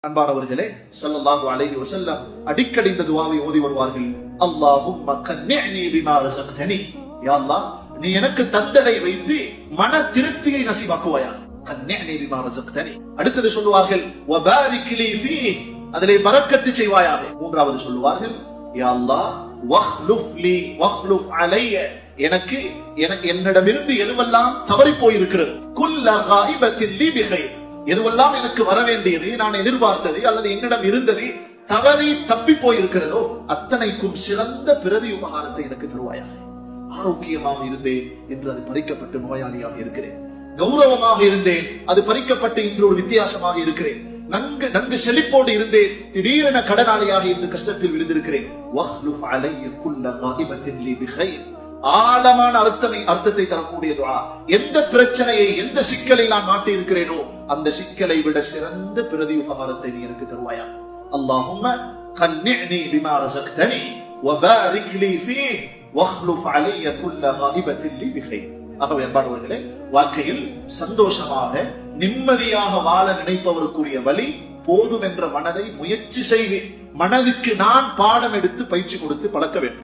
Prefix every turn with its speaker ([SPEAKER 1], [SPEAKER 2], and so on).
[SPEAKER 1] அன்பானவர்களே, ஸல்லல்லாஹு அலைஹி வஸல்லம் அடிக்கடி இந்த துஆவை ஓதி வருவார்கள். அல்லாஹும்ம கன்னிஅனி பிமா ரஸக்தனி. யா அல்லாஹ், நீ எனக்கு தந்ததை வைத்து மன திருப்தியை நசீபாக்குவாயாக. கன்னிஅனி பிமா ரஸக்தனி. அடுத்து சொல்லுவார்கள் வபாரிக் லீ ஃபீஹி, அதிலே பரக்கத்து செய்வாயாக. மூன்றாவது சொல்லுவார்கள் யா அல்லாஹ் வக்லுஃப் அலைய, எனக்கு என்னிடமிருந்து எதுவெல்லாம் தவறி போயிருக்கிறது, குல்ல காயிபத்தின் லீ பிகைர், எதுவெல்லாம் எனக்கு வர வேண்டியது, நான் எதிர்பார்த்தது அல்லது என்னிடம் இருந்தது தவறி தப்பி போயிருக்கிறதோ அத்தனைக்கும் சிறந்த பிரதி உபகாரத்தை எனக்கு தருவாயாக. ஆரோக்கியமாக இருந்தேன் என்று அது பறிக்கப்பட்டு நோயாளியாக இருக்கிறேன். கௌரவமாக இருந்தேன், அது பறிக்கப்பட்டு இன்று ஒரு வித்தியாசமாக இருக்கிறேன். நன்கு செழிப்போடு இருந்தேன், திடீரென கடனாளியாக இன்று கஷ்டத்தில் விழுந்திருக்கிறேன். வக்லுஃப் அலைய குல்ல காயிபத்தின் லீ பிகைர். ஆழமான அர்த்தத்தை தரக்கூடிய துஆ. எந்த பிரச்சனையை, எந்த சிக்கலை நான் மாட்டி இருக்கிறேனோ அந்த சிக்கலை விட சிறந்த பிரதி உபகாரத்தை நீ எனக்கு தருவாயா. அல்லாஹும்ம கன்னிஅனி பிமா ரஸக்தனி வபாரிக் லீ ஃபீஹி வக்லுஃப் அலைய குல்ல காயிபத்தின் லீ பிகைர். ஆகவே அன்பானவர்களே, வாழ்க்கையில் சந்தோஷமாக நிம்மதியாக வாழ நினைப்பவருக்குரிய வழி போதும் என்ற மனதை முயற்சி செய்து மனதுக்கு நான் பாடம் எடுத்து பயிற்சி கொடுத்து பழக்க வேண்டும்.